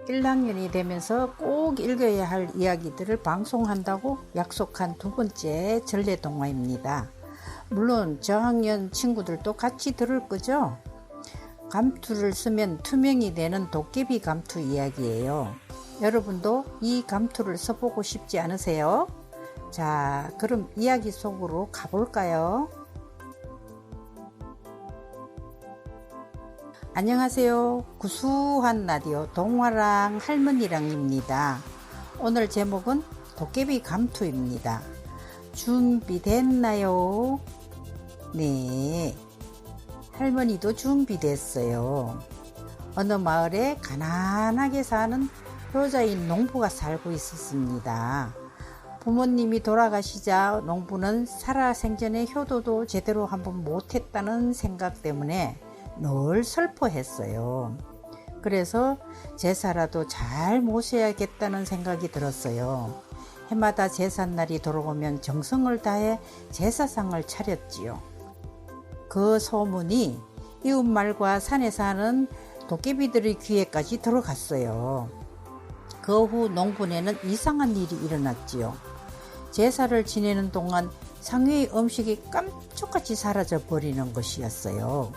1학년이 되면서 꼭 읽어야 할 이야기들을 방송한다고 약속한 두 번째 전래동화입니다. 물론 저학년 친구들도 같이 들을 거죠? 감투를 쓰면 투명이 되는 도깨비 감투 이야기예요. 여러분도 이 감투를 써보고 싶지 않으세요? 자, 그럼 이야기 속으로 가볼까요? 안녕하세요. 구수한 라디오 동화랑 할머니랑입니다. 오늘 제목은 도깨비 감투입니다. 준비됐나요? 네, 할머니도 준비됐어요. 어느 마을에 가난하게 사는 효자인 농부가 살고 있었습니다. 부모님이 돌아가시자 농부는 살아생전에 효도도 제대로 한번 못했다는 생각 때문에 늘 슬퍼했어요. 그래서 제사라도 잘 모셔야겠다는 생각이 들었어요. 해마다 제삿날이 돌아오면 정성을 다해 제사상을 차렸지요. 그 소문이 이웃마을과 산에 사는 도깨비들의 귀에까지 들어갔어요. 그 후 농부네는 이상한 일이 일어났지요. 제사를 지내는 동안 상회의 음식이 깜짝같이 사라져 버리는 것이었어요.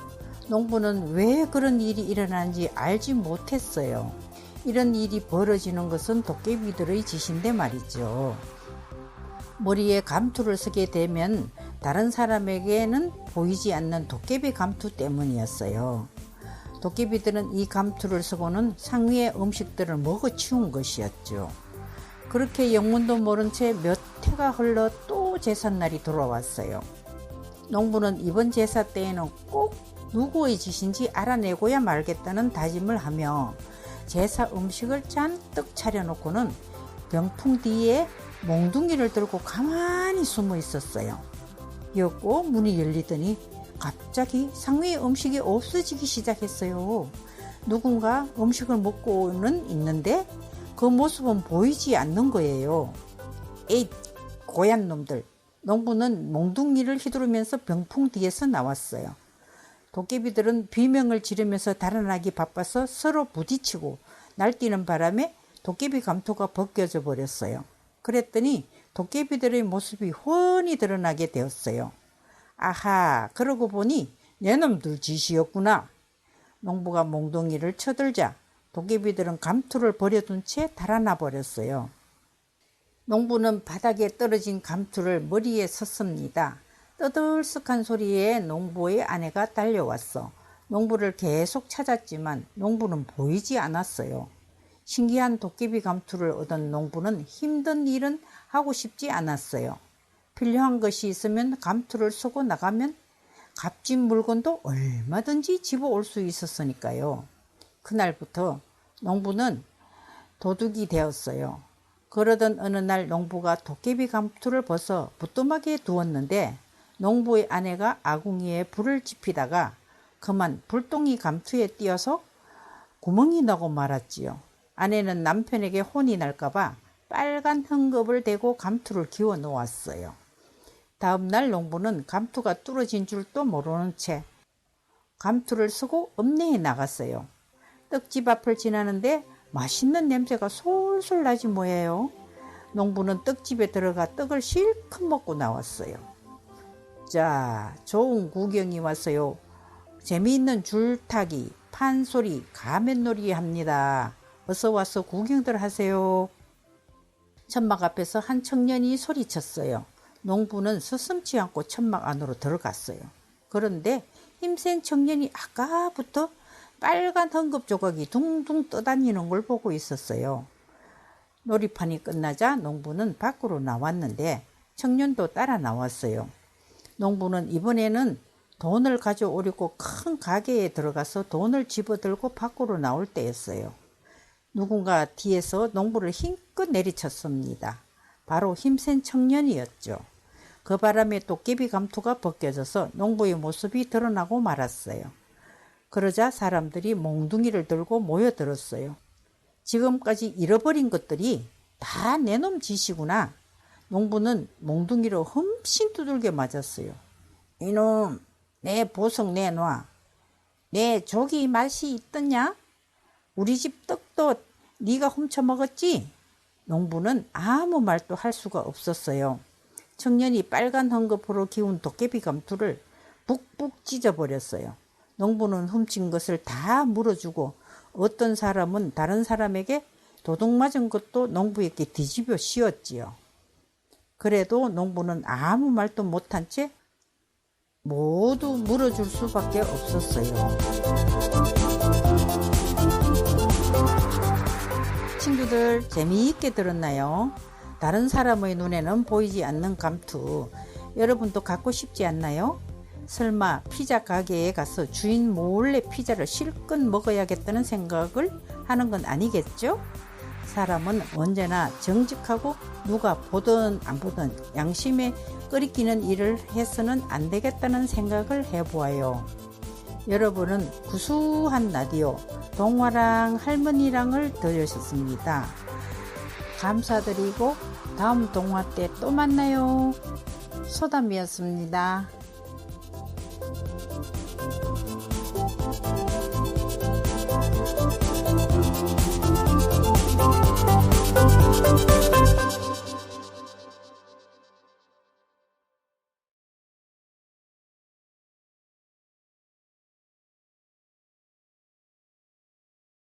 농부는 왜 그런 일이 일어나는지 알지 못했어요. 이런 일이 벌어지는 것은 도깨비들의 짓인데 말이죠. 머리에 감투를 쓰게 되면 다른 사람에게는 보이지 않는 도깨비 감투 때문이었어요. 도깨비들은 이 감투를 쓰고는 상위의 음식들을 먹어치운 것이었죠. 그렇게 영문도 모른 채 몇 해가 흘러 또 제삿날이 돌아왔어요. 농부는 이번 제사 때에는 꼭 누구의 짓인지 알아내고야 말겠다는 다짐을 하며 제사 음식을 잔뜩 차려놓고는 병풍 뒤에 몽둥이를 들고 가만히 숨어 있었어요. 였고 문이 열리더니 갑자기 상위의 음식이 없어지기 시작했어요. 누군가 음식을 먹고는 있는데 그 모습은 보이지 않는 거예요. 에잇, 고얀 놈들. 농부는 몽둥이를 휘두르면서 병풍 뒤에서 나왔어요. 도깨비들은 비명을 지르면서 달아나기 바빠서 서로 부딪히고 날뛰는 바람에 도깨비 감투가 벗겨져 버렸어요. 그랬더니 도깨비들의 모습이 훤히 드러나게 되었어요. 아하, 그러고 보니 내놈들 짓이었구나. 농부가 몽둥이를 쳐들자 도깨비들은 감투를 버려둔 채 달아나 버렸어요. 농부는 바닥에 떨어진 감투를 머리에 섰습니다. 떠들썩한 소리에 농부의 아내가 달려왔어. 농부를 계속 찾았지만 농부는 보이지 않았어요. 신기한 도깨비 감투를 얻은 농부는 힘든 일은 하고 싶지 않았어요. 필요한 것이 있으면 감투를 쓰고 나가면 값진 물건도 얼마든지 집어올 수 있었으니까요. 그날부터 농부는 도둑이 되었어요. 그러던 어느 날 농부가 도깨비 감투를 벗어 부뚜막에 두었는데 농부의 아내가 아궁이에 불을 지피다가 그만 불똥이 감투에 띄어서 구멍이 나고 말았지요. 아내는 남편에게 혼이 날까봐 빨간 헝겊을 대고 감투를 기워 놓았어요. 다음날 농부는 감투가 뚫어진 줄도 모르는 채 감투를 쓰고 읍내에 나갔어요. 떡집 앞을 지나는데 맛있는 냄새가 솔솔 나지 뭐예요. 농부는 떡집에 들어가 떡을 실컷 먹고 나왔어요. 자, 좋은 구경이 왔어요. 재미있는 줄타기, 판소리, 가면놀이 합니다. 어서 와서 구경들 하세요. 천막 앞에서 한 청년이 소리쳤어요. 농부는 서슴지 않고 천막 안으로 들어갔어요. 그런데 힘센 청년이 아까부터 빨간 헝겊 조각이 둥둥 떠다니는 걸 보고 있었어요. 놀이판이 끝나자 농부는 밖으로 나왔는데 청년도 따라 나왔어요. 농부는 이번에는 돈을 가져오려고 큰 가게에 들어가서 돈을 집어들고 밖으로 나올 때였어요. 누군가 뒤에서 농부를 힘껏 내리쳤습니다. 바로 힘센 청년이었죠. 그 바람에 도깨비 감투가 벗겨져서 농부의 모습이 드러나고 말았어요. 그러자 사람들이 몽둥이를 들고 모여들었어요. 지금까지 잃어버린 것들이 다 내놈 짓이구나. 농부는 몽둥이로 흠씬 두들겨 맞았어요. 이놈, 내 보석 내놔. 내 조기 맛이 있더냐? 우리 집 떡도 네가 훔쳐 먹었지? 농부는 아무 말도 할 수가 없었어요. 청년이 빨간 헝겊으로 기운 도깨비 감투를 북북 찢어버렸어요. 농부는 훔친 것을 다 물어주고 어떤 사람은 다른 사람에게 도둑 맞은 것도 농부에게 뒤집어 씌웠지요. 그래도 농부는 아무 말도 못한 채 모두 물어줄 수밖에 없었어요. 친구들 재미있게 들었나요? 다른 사람의 눈에는 보이지 않는 감투, 여러분도 갖고 싶지 않나요? 설마 피자 가게에 가서 주인 몰래 피자를 실컷 먹어야겠다는 생각을 하는 건 아니겠죠? 사람은 언제나 정직하고 누가 보든 안 보든 양심에 끓이기는 일을 해서는 안 되겠다는 생각을 해보아요. 여러분은 구수한 라디오 동화랑 할머니랑을 들으셨습니다. 감사드리고 다음 동화 때 또 만나요. 소담이었습니다.